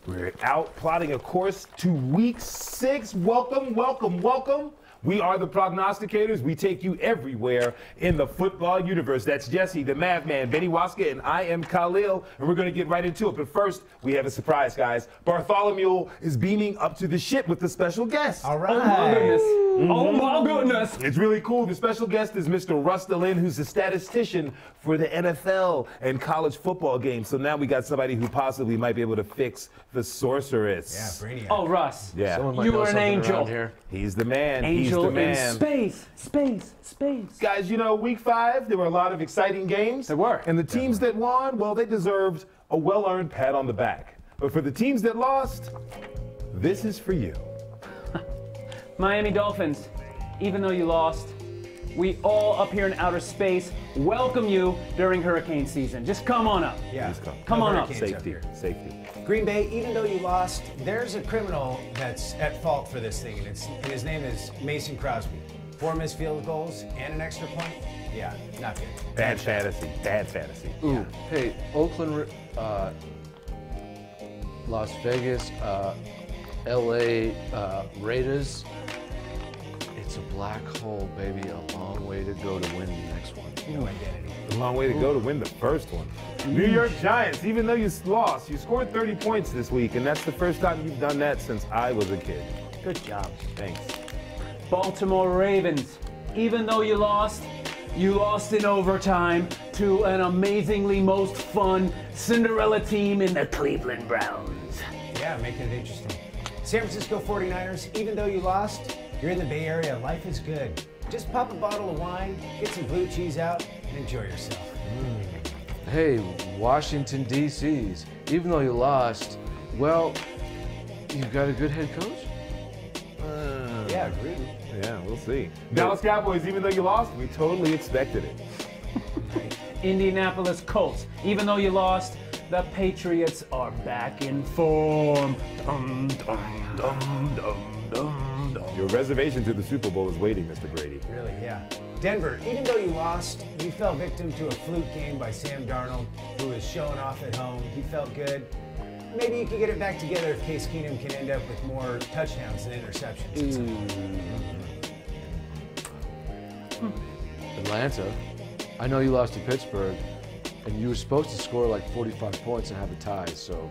We're out plotting a course to week 6. Welcome, welcome, welcome. We are the Prognosticators. We take you everywhere in the football universe. That's Jesse, the math man, Benny Waska, and I am Khalil, and we're going to get right into it. But first, we have a surprise, guys. Bartholomew is beaming up to the ship with a special guest. All right. Oh, my goodness. Oh, my goodness. It's really cool. The special guest is Mr. Rustalin, who's a statistician for the NFL and college football games. So now we got somebody who possibly might be able to fix the sorceress. Yeah, Brainiac. Oh, Russ. Yeah. You are an angel. Here. He's the man. Angel He's the man. in space, space, space. Guys, you know, week 5, there were a lot of exciting games. There were. And the teams that won, well, they deserved a well-earned pat on the back. But for the teams that lost, this is for you. Miami Dolphins, even though you lost, we all up here in outer space welcome you during hurricane season. Just come on up. Yeah. Please come. Come on up. Safety, safety. Green Bay, even though you lost, there's a criminal that's at fault for this thing, and his name is Mason Crosby. 4 missed field goals and an extra point. Yeah, not good. Bad fantasy. Bad fantasy. Ooh, hey, Oakland, Las Vegas, LA Raiders. It's a black hole, baby. A long way to go to win the next one. No identity. A long way to go to win the first one. New York Giants, even though you lost, you scored 30 points this week, and that's the first time you've done that since I was a kid. Good job. Thanks. Baltimore Ravens, even though you lost in overtime to an amazingly most fun Cinderella team in the Cleveland Browns. Yeah, making it interesting. San Francisco 49ers, even though you lost, you're in the Bay Area, life is good. Just pop a bottle of wine, get some blue cheese out, and enjoy yourself. Hey, Washington, D.C.'s. Even though you lost, well, you got a good head coach? Yeah, agreed. Yeah, we'll see. Dallas Cowboys, even though you lost, we totally expected it. Indianapolis Colts, even though you lost, the Patriots are back in form. Dum, dum, dum, dum, dum, dum. Your reservation to the Super Bowl is waiting, Mr. Brady. Really, yeah. Denver, even though you lost, you fell victim to a fluke game by Sam Darnold, who was showing off at home. He felt good. Maybe you could get it back together if Case Keenum can end up with more touchdowns than interceptions. Atlanta, I know you lost to Pittsburgh, and you were supposed to score like 45 points and have a tie, so.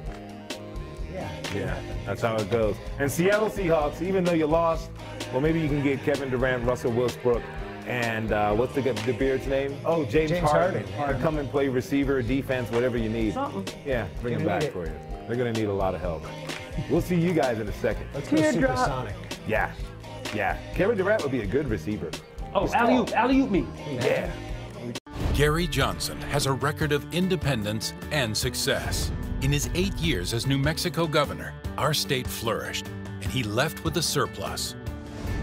Yeah, that's how it goes. And Seattle Seahawks, even though you lost, well, maybe you can get Kevin Durant, Russell Westbrook, and what's the Beard's name? Oh, James Harden. To come and play receiver, defense, whatever you need. Something. Yeah, bring them back for you. They're going to need a lot of help. We'll see you guys in a second. Let's go supersonic. Yeah. Kevin Durant would be a good receiver. Oh, alley-oop me. Yeah. Gary Johnson has a record of independence and success. In his 8 years as New Mexico governor, our state flourished, and he left with a surplus.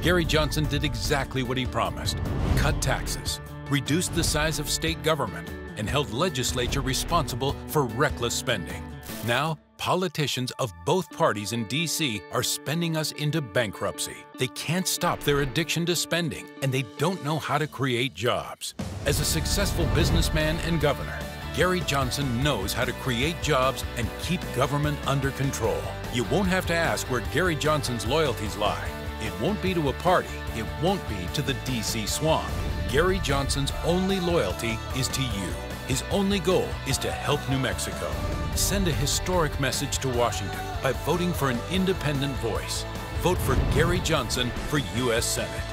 Gary Johnson did exactly what he promised: cut taxes, reduced the size of state government, and held legislature responsible for reckless spending. Now, politicians of both parties in D.C. are spending us into bankruptcy. They can't stop their addiction to spending, and they don't know how to create jobs. As a successful businessman and governor, Gary Johnson knows how to create jobs and keep government under control. You won't have to ask where Gary Johnson's loyalties lie. It won't be to a party. It won't be to the D.C. swamp. Gary Johnson's only loyalty is to you. His only goal is to help New Mexico. Send a historic message to Washington by voting for an independent voice. Vote for Gary Johnson for U.S. Senate.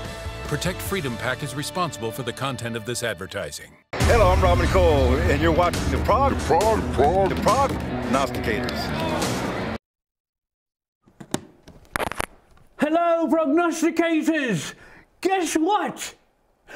Protect Freedom PAC is responsible for the content of this advertising. Hello, I'm Robin Cole, and you're watching the Prognosticators. Hello, Prognosticators! Guess what?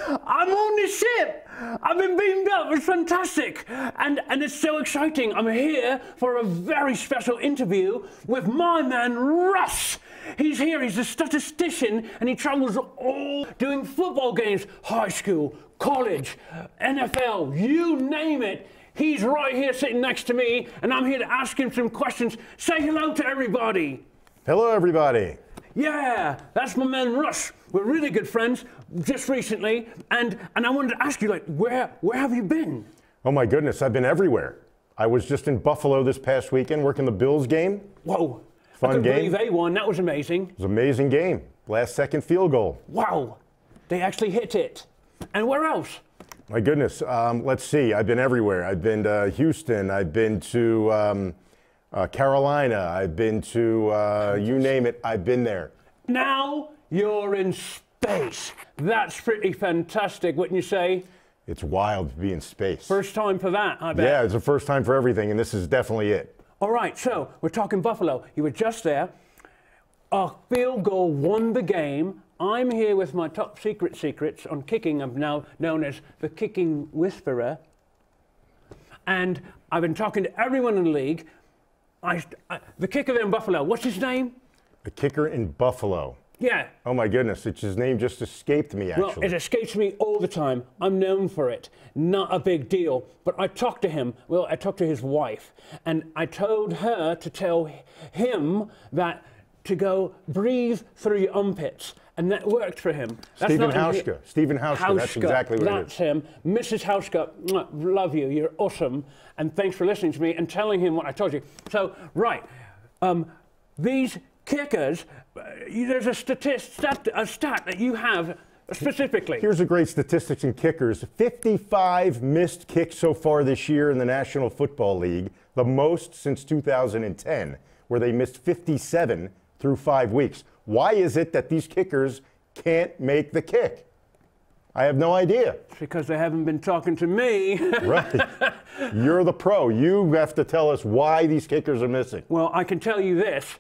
I'm on the ship! I've been beamed up, it's fantastic! And it's so exciting. I'm here for a very special interview with my man, Russ! He's here, he's a statistician, and he travels all doing football games, high school, college, NFL, you name it. He's right here sitting next to me, and I'm here to ask him some questions. Say hello to everybody. Hello, everybody. Yeah, that's my man Russ. We're really good friends just recently, and I wanted to ask you, like, where have you been? Oh my goodness, I've been everywhere. I was just in Buffalo this past weekend working the Bills game. Whoa. Fun I couldn't game. believe they won. That was amazing. It was an amazing game. Last second field goal. Wow. They actually hit it. And where else? My goodness. Let's see. I've been everywhere. I've been to Houston. I've been to Carolina. I've been to, you name it, I've been there. Now you're in space. That's pretty fantastic, wouldn't you say? It's wild to be in space. First time for that, I bet. Yeah, it's the first time for everything, and this is definitely it. All right, so we're talking Buffalo. You were just there. A field goal won the game. I'm here with my top secrets on kicking. I'm now known as the Kicking Whisperer. And I've been talking to everyone in the league. The kicker there in Buffalo, what's his name? The kicker in Buffalo. Yeah. Oh my goodness, his name just escaped me actually. Well, it escapes me all the time. I'm known for it. Not a big deal. But I talked to him. Well, I talked to his wife. And I told her to tell him that to go breathe through your armpits. And that worked for him. Stephen Hauschka. Stephen Hauschka, that's exactly what it is. That's him. Mrs. Hauschka, love you. You're awesome. And thanks for listening to me and telling him what I told you. So, right. These kickers, there's a stat that you have specifically. Here's a great statistics in kickers. 55 missed kicks so far this year in the National Football League, the most since 2010, where they missed 57 through 5 weeks. Why is it that these kickers can't make the kick? I have no idea. It's because they haven't been talking to me. Right. You're the pro. You have to tell us why these kickers are missing. Well, I can tell you this.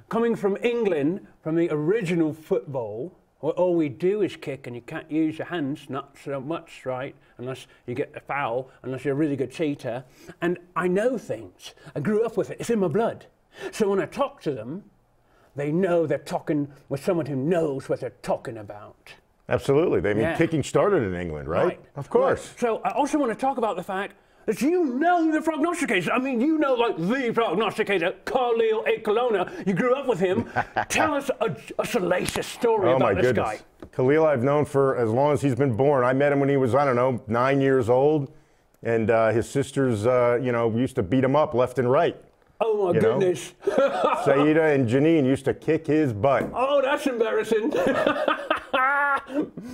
Coming from England, from the original football, where all we do is kick and you can't use your hands, not so much, right? Unless you get a foul, unless you're a really good cheater. And I know things. I grew up with it. It's in my blood. So when I talk to them, they know they're talking with someone who knows what they're talking about. Absolutely. I mean, kicking started in England, right? Of course. Right. So I also want to talk about the fact that you know the prognosticators. I mean, you know, like the prognosticator, Khalil A. Colonna. You grew up with him. Tell us a salacious story about this guy. Khalil I've known for as long as he's been born. I met him when he was, I don't know, 9 years old. And his sisters, you know, used to beat him up left and right. Oh, my goodness. Saida and Janine used to kick his butt. Oh, that's embarrassing.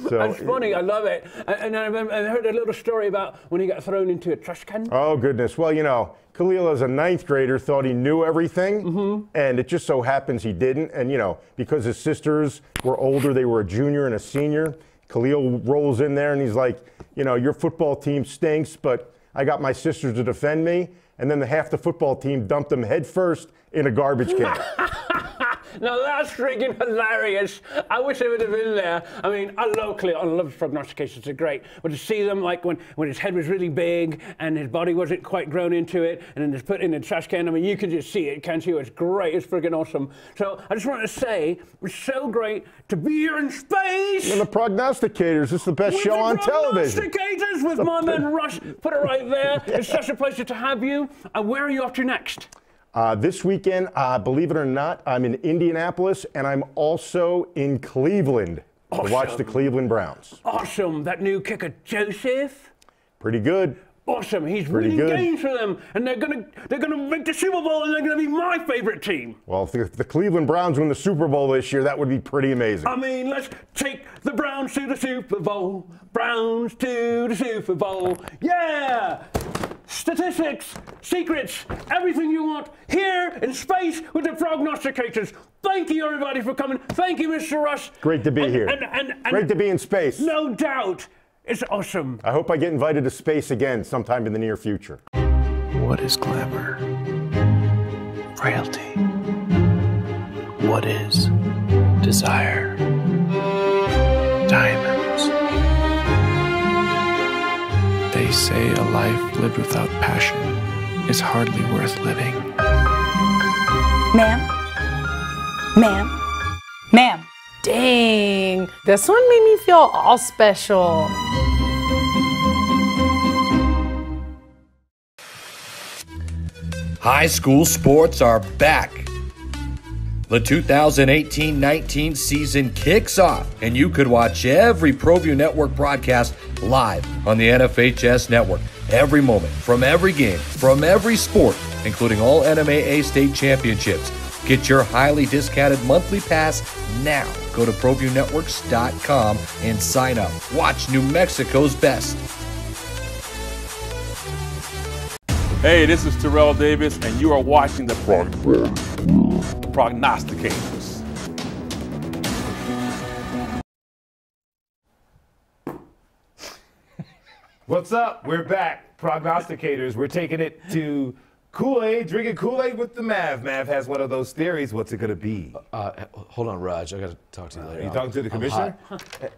That's funny. I love it. And I heard a little story about when he got thrown into a trash can. Oh, goodness. Well, you know, Khalil, as a 9th grader, thought he knew everything. And it just so happens he didn't. And, you know, because his sisters were older, they were a junior and a senior. Khalil rolls in there and he's like, you know, your football team stinks, but I got my sisters to defend me. And then half the football team dumped him head first in a garbage can. Now that's freaking hilarious. I wish I would have been there. I mean, I love Cleo. I love prognostications. They're great. But to see them like when his head was really big and his body wasn't quite grown into it and then just put in a trash can, I mean, you can just see it, can't you? It's great. It's freaking awesome. So I just want to say, it's so great to be here in space. And the Prognosticators. It's the best show on television. Prognosticators with my man Rush. Put it right there. It's such a pleasure to have you. Where are you off to next? This weekend, believe it or not, I'm in Indianapolis, and I'm also in Cleveland to watch the Cleveland Browns. Awesome. That new kicker, Joseph. Pretty good. Awesome. He's winning games for them, and they're gonna make the Super Bowl, and they're gonna be my favorite team. Well, if the Cleveland Browns win the Super Bowl this year, that would be pretty amazing. I mean, let's take the Browns to the Super Bowl. Browns to the Super Bowl. Yeah! Statistics, secrets, everything you want here in space with the Prognosticators. Thank you, everybody, for coming. Thank you, Mr. Rush. Great to be here. Great to be in space. No doubt. It's awesome. I hope I get invited to space again sometime in the near future. What is glamour? Frailty. What is desire? Diamonds. They say a life lived without passion is hardly worth living. Ma'am? Ma'am? Ma'am? Dang, this one made me feel all special. High school sports are back. The 2018-19 season kicks off, and you could watch every ProView Network broadcast live on the NFHS Network. every moment, from every game, from every sport, including all NMAA state championships. Get your highly discounted monthly pass now. Go to ProViewNetworks.com and sign up. Watch New Mexico's best. Hey, this is Terrell Davis, and you are watching the Prognosticators. What's up? We're back. Prognosticators. We're taking it to Kool-Aid, drinking Kool-Aid with the Mav. Mav has one of those theories. What's it going to be? Hold on, Raj. I got to talk to you later. Are you talking to the commissioner?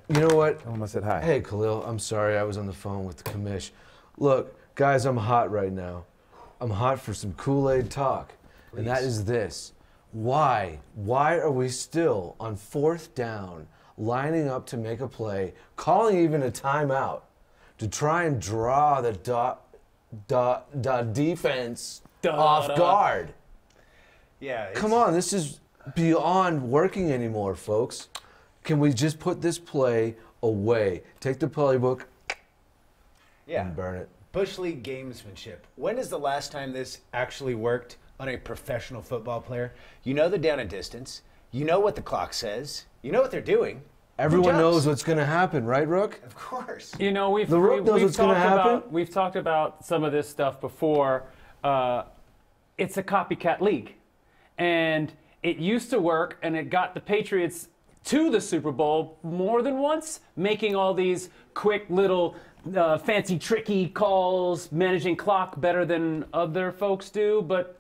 You know what? I almost said hi. Hey, Khalil. I'm sorry. I was on the phone with the commish. Look, guys, I'm hot right now. I'm hot for some Kool-Aid talk. Please. And that is this. Why are we still on 4th down, lining up to make a play, calling even a timeout, to try and draw the defense off guard? Yeah. Come on, this is beyond working anymore, folks. Can we just put this play away? Take the playbook and burn it. Bush League gamesmanship. When is the last time this actually worked on a professional football player? You know the down and distance. You know what the clock says. You know what they're doing. Everyone knows what's going to happen, right, Rook? Of course. You know, we've talked about some of this stuff before. It's a copycat league, and it used to work, and it got the Patriots to the Super Bowl more than once, making all these quick little fancy tricky calls, managing clock better than other folks do, but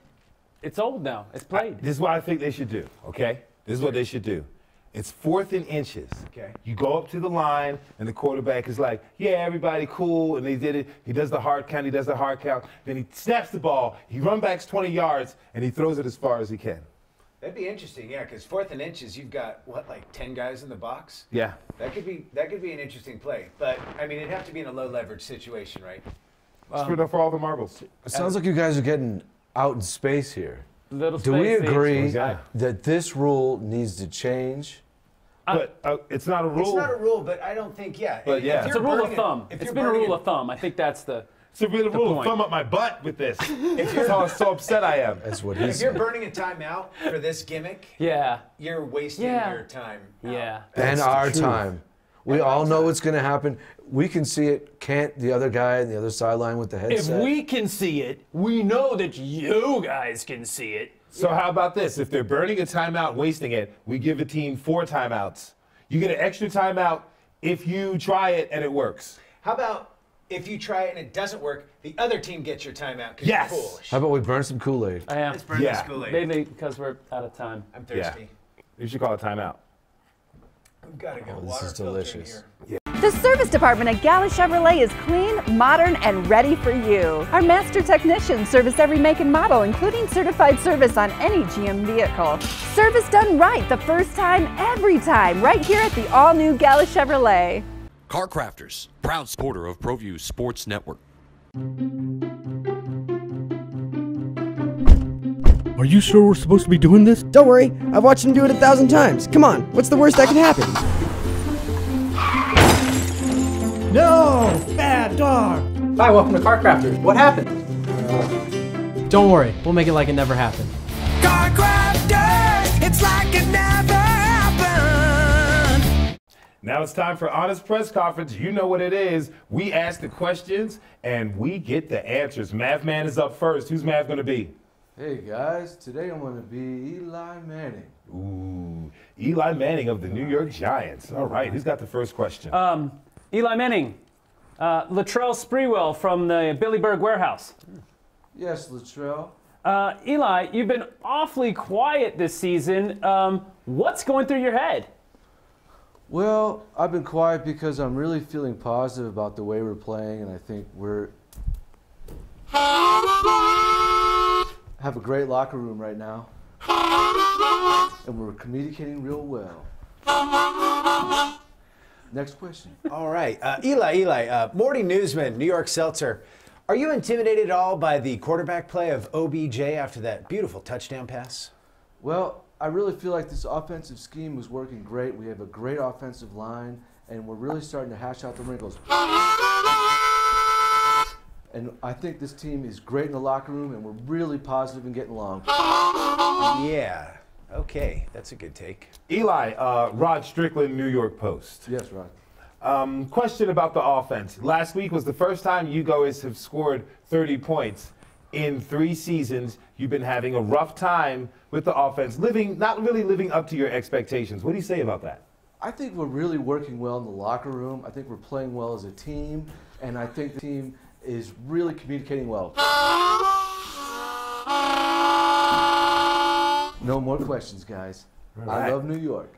it's old now. It's played. This is what I think they should do, okay? This is what they should do. It's 4th and inches. Okay. You go up to the line, and the quarterback is like, yeah, everybody cool, and they did it. He does the hard count, then he snaps the ball, he run backs 20 yards, and he throws it as far as he can. That'd be interesting, yeah, because 4th and inches, you've got, what, like 10 guys in the box? Yeah. That could be an interesting play. But, I mean, it'd have to be in a low-leverage situation, right? For all the marbles. It sounds like you guys are getting out in space here. Do we agree that this rule needs to change? But it's not a rule. It's not a rule, but I don't think, But yeah. It's a rule of thumb. It's been a rule of thumb. I think that's the So be the rule of thumb up my butt with this. That's how so upset I am. That's what he If said. you're burning a timeout for this gimmick, you're wasting your time. Yeah. And our time. We all know what's going to happen. We can see it. Can't the other guy on the other sideline with the headset? If we can see it, we know that you guys can see it. So how about this? If they're burning a timeout, wasting it, we give a team 4 timeouts. You get an extra timeout if you try it and it works. How about if you try it and it doesn't work, the other team gets your timeout because Yes. you're foolish. How about we burn some Kool-Aid? I am. Let's burn this Kool-Aid. Mainly because we're out of time. I'm thirsty. You should call it timeout. I've got to go. This is delicious. The service department at Gala Chevrolet is clean, modern, and ready for you. Our master technicians service every make and model, including certified service on any GM vehicle. Service done right the first time, every time, right here at the all-new Gala Chevrolet. Car Crafters, proud supporter of ProView Sports Network. Are you sure we're supposed to be doing this? Don't worry, I've watched him do it 1,000 times. Come on, what's the worst that can happen? No! Bad dog! Hi, welcome to Car Crafters. What happened? Don't worry, we'll make it like it never happened. Car Crafters, it's like it never happened. Now it's time for Honest Press Conference. You know what it is. We ask the questions, and we get the answers. Mav Man is up first. Who's Mav going to be? Hey, guys. Today I'm going to be Eli Manning. Ooh, Eli Manning of the New York Giants. All right, who's got the first question? Eli Manning, Latrell Sprewell from the Billy Berg Warehouse. Yes, Latrell. Eli, you've been awfully quiet this season. What's going through your head? Well, I've been quiet because I'm really feeling positive about the way we're playing, and I think we're have a great locker room right now, and we're communicating real well. Next question. All right. Eli, Morty Newsman, New York Seltzer. Are you intimidated at all by the quarterback play of OBJ after that beautiful touchdown pass? Well, I really feel like this offensive scheme was working great. We have a great offensive line, and we're really starting to hash out the wrinkles. and I think this team is great in the locker room, and we're really positive and getting along. Yeah. Okay, that's a good take. Eli, Rod Strickland, New York Post. Yes, Rod. Question about the offense. Last week was the first time you guys have scored 30 points in 3 seasons. You've been having a rough time with the offense, not really living up to your expectations. What do you say about that? I think we're really working well in the locker room. I think we're playing well as a team, and I think the team is really communicating well. No more questions, guys. Right. I love New York.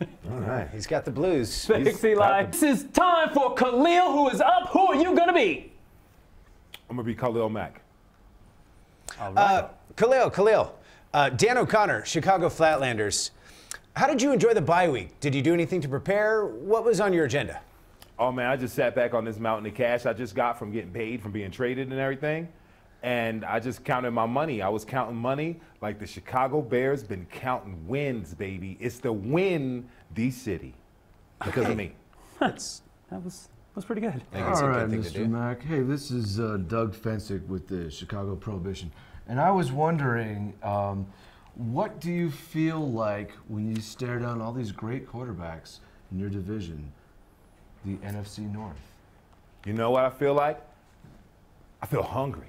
All right, he's got the blues. Thanks, Eli. This is time for Khalil, who is up. Who are you going to be? I'm going to be Khalil Mack. Khalil, Dan O'Connor, Chicago Flatlanders. How did you enjoy the bye week? Did you do anything to prepare? What was on your agenda? Oh, man, I just sat back on this mountain of cash I just got from getting paid, from being traded and everything. And I just counted my money. I was counting money like the Chicago Bears been counting wins, baby. It's the win, D-City, because of me. That was pretty good. All right, Mr. Mack. Hey, this is Doug Fensick with the Chicago Prohibition. And I was wondering, what do you feel like when you stare down all these great quarterbacks in your division, the NFC North? You know what I feel like? I feel hungry.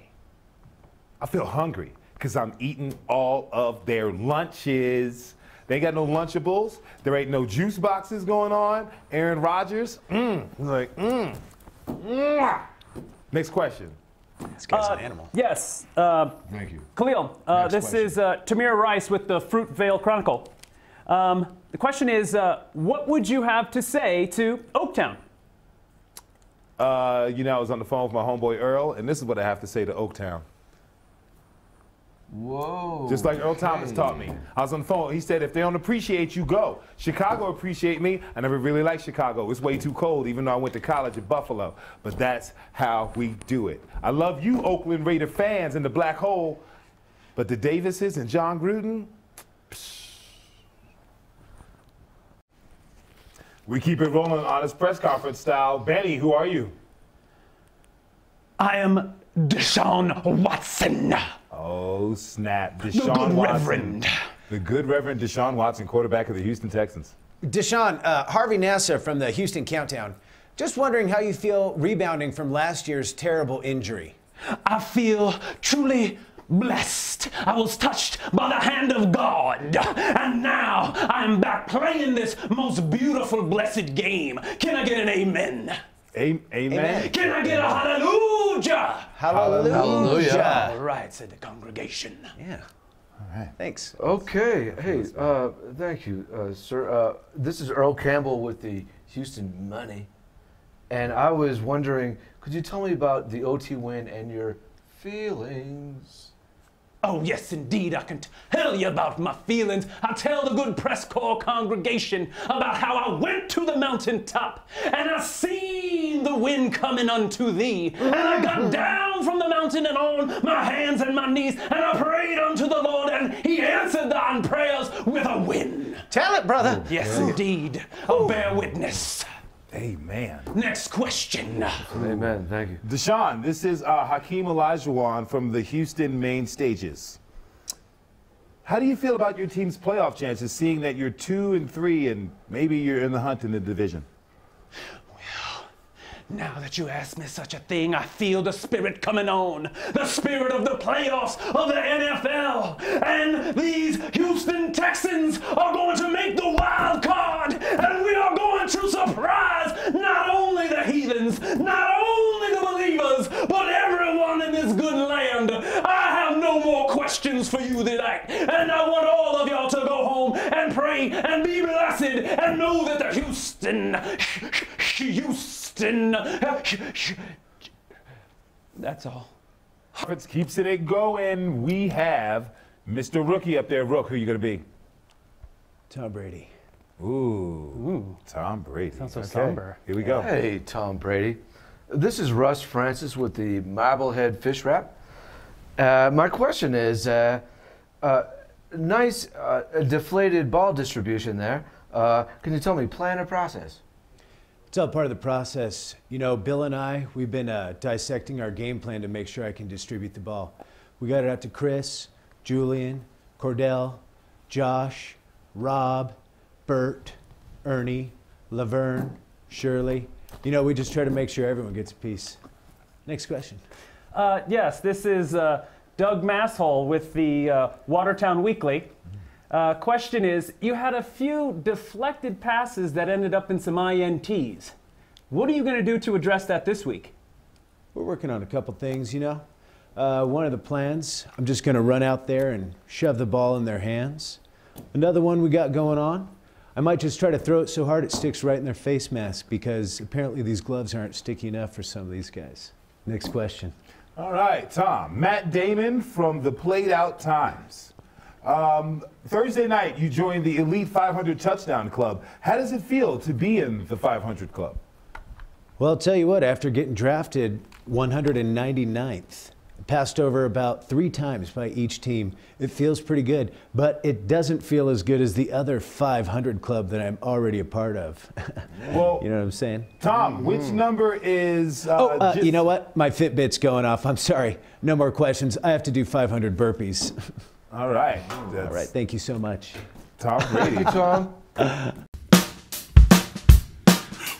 I feel hungry because I'm eating all of their lunches. They ain't got no Lunchables. There ain't no juice boxes going on. Aaron Rodgers, Next question. This guy's an animal. Yes. Thank you. Khalil, this is Tamir Rice with the Fruitvale Chronicle. The question is, what would you have to say to Oaktown? I was on the phone with my homeboy Earl, and this is what I have to say to Oaktown. Whoa. Just like Earl Thomas taught me. I was on the phone. He said, if they don't appreciate you, go. Chicago appreciate me. I never really liked Chicago. It's way too cold, even though I went to college at Buffalo. But that's how we do it. I love you, Oakland Raider fans in the black hole. But the Davises and John Gruden, we keep it rolling on his press conference style. Benny, who are you? I am Deshaun Watson. Oh, snap. The Deshaun good Watson. Reverend. The good Reverend Deshaun Watson, quarterback of the Houston Texans. Deshaun, Harvey Nassa from the Houston Countdown. Just wondering how you feel rebounding from last year's terrible injury. I feel truly blessed. I was touched by the hand of God. And now I am back playing this most beautiful, blessed game. Can I get an amen? Amen. Can I get a hallelujah? Hallelujah. All right, said the congregation. Yeah. All right. Thanks. Okay. Hey, thank you, sir. This is Earl Campbell with the Houston Money. And I was wondering, could you tell me about the OT win and your feelings? Oh, yes, indeed, I can tell you about my feelings. I tell the good press corps congregation about how I went to the mountaintop and I seen the wind coming unto thee. And I got down from the mountain and on my hands and my knees and I prayed unto the Lord and he answered thine prayers with a wind. Tell it, brother. Yes, indeed. I'll bear witness. Amen. Next question. Amen. Thank you. Deshaun, this is Hakeem Olajuwon from the Houston main stages. How do you feel about your team's playoff chances, seeing that you're 2-3 and maybe you're in the hunt in the division? Now that you ask me such a thing, I feel the spirit coming on. The spirit of the playoffs of the NFL. And these Houston Texans are going to make the wild card. And we are going to surprise not only the heathens, not only the believers, but everyone in this good land. I have no more questions for you tonight. And I want all of y'all to go home and pray and be blessed and know that the Houston, that's all. It keeps it going. We have Mr. Rookie up there. Rook, who are you going to be? Tom Brady. Ooh. Tom Brady. Sounds so somber. Here we go. Hey, Tom Brady. This is Russ Francis with the Marblehead Fish Wrap. My question is, nice deflated ball distribution there. Can you tell me plan or process? It's all part of the process. You know, Bill and I, we've been dissecting our game plan to make sure I can distribute the ball. We got it out to Chris, Julian, Cordell, Josh, Rob, Bert, Ernie, Laverne, Shirley. You know, we just try to make sure everyone gets a piece. Next question. Yes, this is Doug Masshole with the Watertown Weekly. Question is, you had a few deflected passes that ended up in some INTs. What are you going to do to address that this week? We're working on a couple things, you know. One of the plans, I'm just going to run out there and shove the ball in their hands. Another one we got going on, I might just try to throw it so hard it sticks right in their face mask, because apparently these gloves aren't sticky enough for some of these guys. Next question. All right, Tom. Matt Damon from the Played Out Times. Thursday night, you joined the Elite 500 Touchdown Club. How does it feel to be in the 500 Club? Well, I'll tell you what, after getting drafted 199th, passed over about 3 times by each team, it feels pretty good, but it doesn't feel as good as the other 500 club that I'm already a part of. Well, you know what I'm saying? Tom, which number is... you know what? My Fitbit's going off. I'm sorry. No more questions. I have to do 500 burpees. All right. All right. Thank you so much. Tom Brady. Thank you, Tom.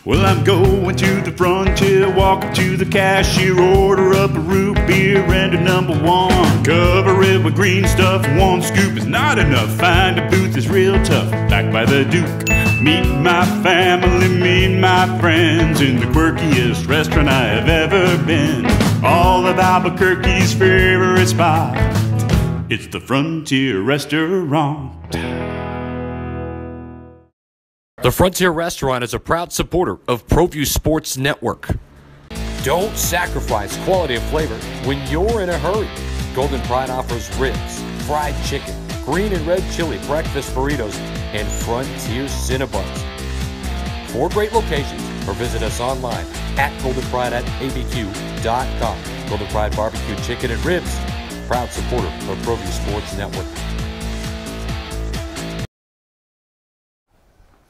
Well, I'm going to the frontier, walk up to the cashier, order up a root beer and a number 1. Cover it with green stuff, 1 scoop is not enough. Find a booth is real tough, back by the Duke. Meet my family, meet my friends in the quirkiest restaurant I have ever been. All of Albuquerque's favorite spot, it's the Frontier Restaurant. The Frontier Restaurant is a proud supporter of ProView Sports Network. Don't sacrifice quality and flavor when you're in a hurry. Golden Pride offers ribs, fried chicken, green and red chili breakfast burritos, and Frontier Cinnabons. 4 great locations, or visit us online at goldenpride@abq.com. Golden Pride Barbecue Chicken and Ribs, proud supporter of ProView Sports Network.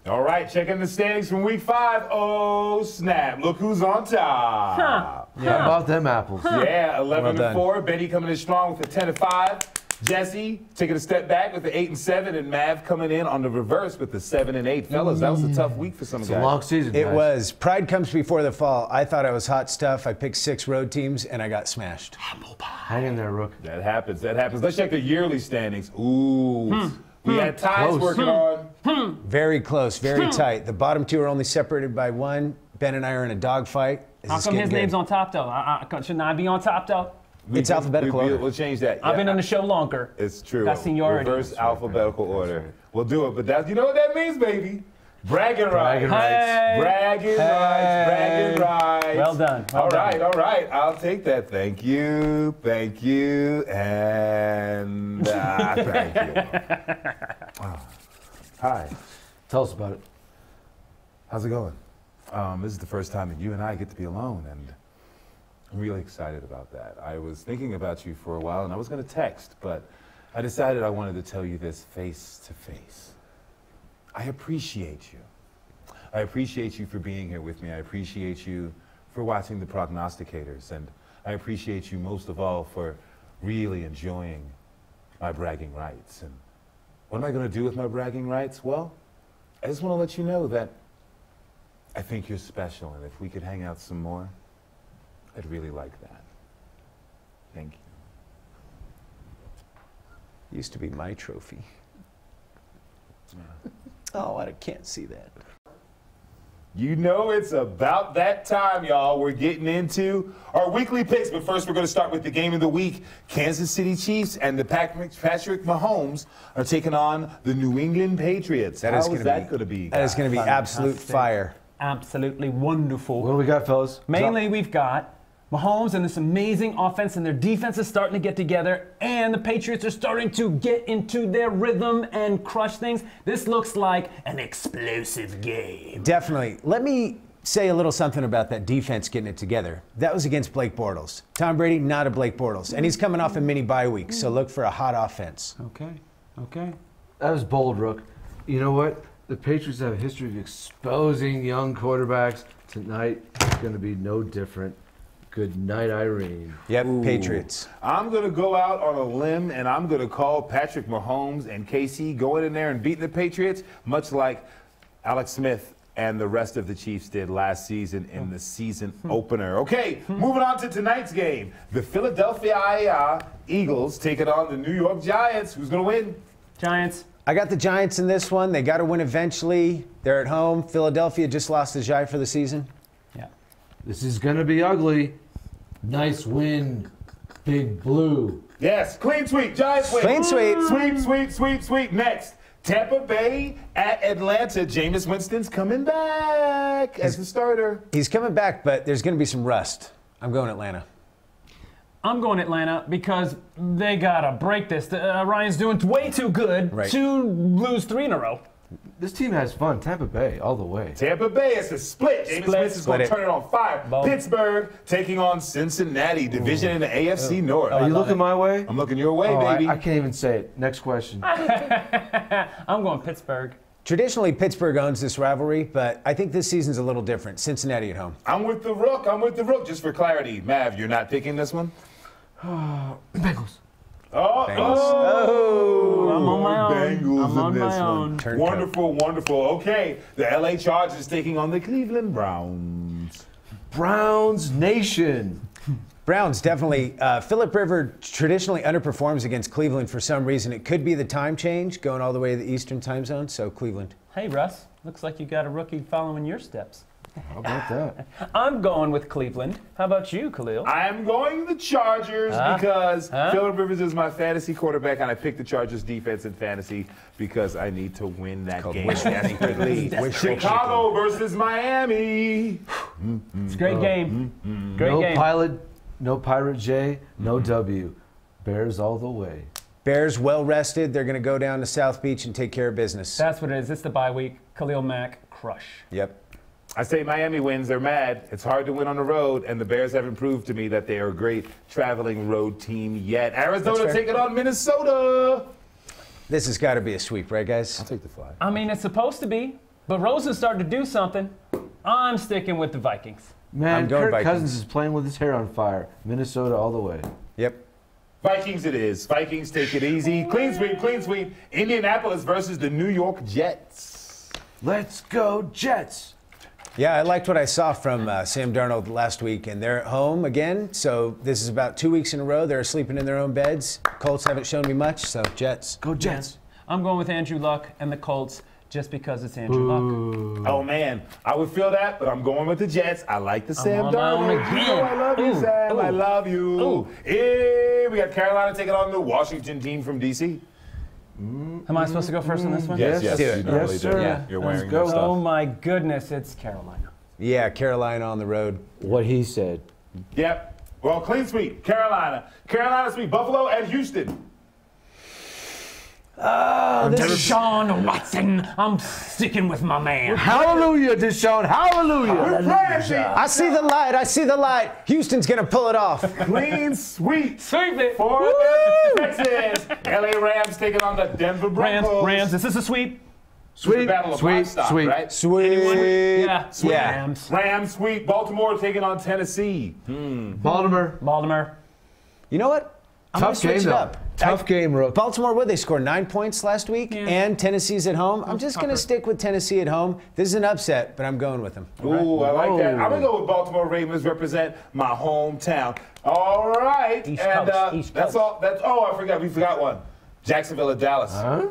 All right, checking the standings from week 5. Oh, snap. Look who's on top. Yeah, how about them apples? Yeah, 11-4. Betty coming in strong with a 10-5. Jesse taking a step back with the 8-7, and Mav coming in on the reverse with the 7-8. Fellas, that was a tough week for some guys. It's a long season, guys. It was. Pride comes before the fall. I thought I was hot stuff. I picked 6 road teams, and I got smashed. Hang in there, Rook. That happens. That happens. Let's check the yearly standings. Ooh. We had ties working on. Very close, very tight. The bottom 2 are only separated by 1. Ben and I are in a dogfight. How come his name's on top, though? Shouldn't I be on top, though? It's alphabetical order. We'll change that. I've been on the show longer. It's true. That's seniority. Reverse alphabetical order. We'll do it, but that's, you know what that means, baby? Bragging rights. Hey. Bragging rights. Bragging rights. Well done. All right. I'll take that. Thank you. Thank you. And thank you. Hi. Tell us about it. How's it going? This is the first time that you and I get to be alone, and I'm really excited about that. I was thinking about you for a while, and I was going to text, but I decided I wanted to tell you this face to face. I appreciate you. I appreciate you for being here with me. I appreciate you for watching the Prognosticators, and I appreciate you most of all for really enjoying my bragging rights. And what am I going to do with my bragging rights? Well, I just want to let you know that I think you're special, and if we could hang out some more, I'd really like that. Thank you. Used to be my trophy. Oh, I can't see that. You know it's about that time, y'all. We're getting into our weekly picks, but first we're going to start with the game of the week. Kansas City Chiefs and the Patrick Mahomes are taking on the New England Patriots. How is that going to be? That is going to be absolute fire. Absolutely wonderful. What do we got, fellas? Mainly, we've got Mahomes and this amazing offense, and their defense is starting to get together, and the Patriots are starting to get into their rhythm and crush things. This looks like an explosive game. Definitely. Let me say a little something about that defense getting it together. That was against Blake Bortles. Tom Brady, not a Blake Bortles. And he's coming off a mini bye week, so look for a hot offense. Okay. That was bold, Rook. You know what? The Patriots have a history of exposing young quarterbacks. Tonight, it's going to be no different. Good night, Irene. Yep, Patriots. I'm going to go out on a limb, and I'm going to call Patrick Mahomes and KC going in there and beating the Patriots, much like Alex Smith and the rest of the Chiefs did last season in the season opener. Okay, moving on to tonight's game. The Philadelphia Eagles taking on the New York Giants. Who's going to win? Giants. I got the Giants in this one. They got to win eventually. They're at home. Philadelphia just lost to Jai for the season. Yeah. This is going to be ugly. Nice win, Big Blue. Yes, clean sweep. Giants win. Clean sweep. Sweep, sweep, sweep, sweep. Next, Tampa Bay at Atlanta. Jameis Winston's coming back as the starter. He's coming back, but there's going to be some rust. I'm going Atlanta. I'm going Atlanta because they got to break this. Ryan's doing way too good to lose 3 in a row. This team has fun. Tampa Bay, all the way. Tampa Bay, it's a split. Jameis Winston's going to turn it on fire. Boom. Pittsburgh taking on Cincinnati. Division in the AFC North. Are you looking my way? I'm looking your way, baby. I can't even say it. Next question. I'm going Pittsburgh. Traditionally, Pittsburgh owns this rivalry, but I think this season's a little different. Cincinnati at home. I'm with the Rook. I'm with the Rook. Just for clarity, Mav, you're not picking this one? Bengals. Oh, I'm on my own. Bengals I'm on in this my own. one. Wonderful, wonderful. Okay, the LA Chargers taking on the Cleveland Browns. Browns Nation. Browns, definitely. Phillip Rivers traditionally underperforms against Cleveland for some reason. It could be the time change, going all the way to the Eastern time zone, so Cleveland. Hey, Russ. Looks like you got a rookie following your steps. How about that? I'm going with Cleveland. How about you, Khalil? I'm going the Chargers because Phillip Rivers is my fantasy quarterback, and I picked the Chargers defense in fantasy because I need to win that game desperately. Chicago versus Miami. It's a great game. Great game. No Pirate J, no W. Bears all the way. Bears well rested. They're going to go down to South Beach and take care of business. That's what it is. It's the bye week. Khalil Mack, crush. Yep. I say Miami wins. They're mad. It's hard to win on the road, and the Bears haven't proved to me that they are a great traveling road team yet. Arizona taking on Minnesota. This has got to be a sweep, right, guys? I'll take the fly. I mean, it's supposed to be, but Rosen's starting to do something. I'm sticking with the Vikings. Man, Kirk Cousins is playing with his hair on fire. Minnesota all the way. Yep. Vikings it is. Vikings take it easy. Clean sweep, clean sweep. Indianapolis versus the New York Jets. Let's go, Jets. Yeah, I liked what I saw from Sam Darnold last week, and they're at home again. So this is about 2 weeks in a row. They're sleeping in their own beds. Colts haven't shown me much, so Jets. Go Jets. I'm going with Andrew Luck and the Colts just because it's Andrew Luck. Oh, man. I would feel that, but I'm going with the Jets. I like the Sam Darnold. I love you, Sam. I love you. Hey, we got Carolina taking on the Washington team from D.C. Am I supposed to go first on this one? Yes. Yes, sir. Yeah, you're wearing go. good stuff. Oh, my goodness. It's Carolina. Yeah, Carolina on the road. What he said. Yep. Well, clean sweep. Carolina. Carolina sweep. Buffalo and Houston. Oh, Deshaun Watson. I'm sticking with my man. Hallelujah, Deshaun. Hallelujah. I see the light. I see the light. Houston's going to pull it off. Clean sweep. Sweep it. For the Texans. LA Rams taking on the Denver Broncos. Rams. Is this a sweep? Sweep. Battle of livestock, right? Sweep. Yeah. Sweep. Yeah. Rams sweep. Baltimore taking on Tennessee. Baltimore. You know what? I'm Tough gonna game, switch it though. up. Tough game, Rook. Baltimore, what, they scored 9 points last week, and Tennessee's at home. I'm just going to stick with Tennessee at home. This is an upset, but I'm going with them. Ooh, I like that. I'm going to go with Baltimore Ravens represent my hometown. All right. East and Coast. that's all. I forgot. We forgot one. Jacksonville at Dallas. Huh?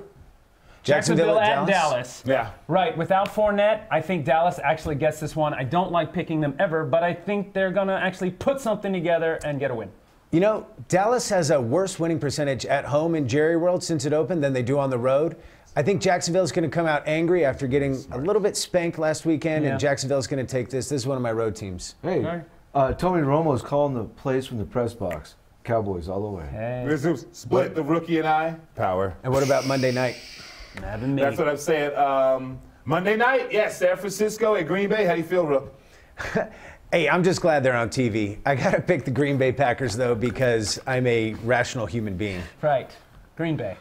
Jacksonville at Dallas. Yeah. Right. Without Fournette, I think Dallas actually gets this one. I don't like picking them ever, but I think they're going to actually put something together and get a win. You know, Dallas has a worse winning percentage at home in Jerry World since it opened than they do on the road. I think Jacksonville's going to come out angry after getting a little bit spanked last weekend, and Jacksonville's going to take this. This is one of my road teams. Hey, Tony Romo's calling the plays from the press box. Cowboys all the way. Hey. Split the rookie and I. Power. And what about Monday night? That's what I'm saying. Monday night, yes, San Francisco at Green Bay. How do you feel, Rook? Hey, I'm just glad they're on TV. I got to pick the Green Bay Packers, though, because I'm a rational human being. Right. Green Bay.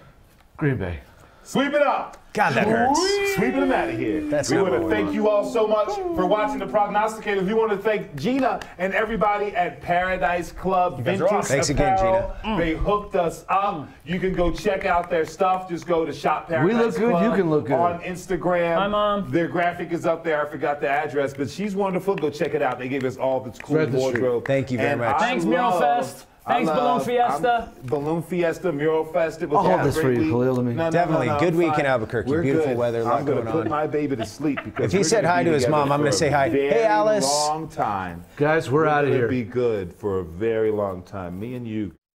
Green Bay. Sweep it up. God, that hurts. Sweeping them out of here. That's we not want to what we thank want. you all so much for watching the Prognosticators. We want to thank Gina and everybody at Paradise Club Vintage Thanks again, Apparel. Gina. They hooked us up. You can go check out their stuff. Just go to Shop Paradise We look good, Club you can look good. on Instagram. Hi, Mom. Their graphic is up there. I forgot the address, but she's wonderful. Go check it out. They gave us all this cool Spread the street. wardrobe. Thank you very And much. I Thanks, Mural love- Fest. I Thanks, Balloon love- Fiesta. Balloon Fiesta, Mural Fest. It was I'll hold a this great for you, week. Khalil, to me. No, Definitely. Good week in fine. Albuquerque. We're Beautiful good. weather, a lot I'm gonna going put on. my baby to sleep because If he we're said gonna hi be to his together mom, I'm for gonna a say hi. Hey, very Alice. long time. Guys, we're out of gonna here. Be good for a very long time. Me and you.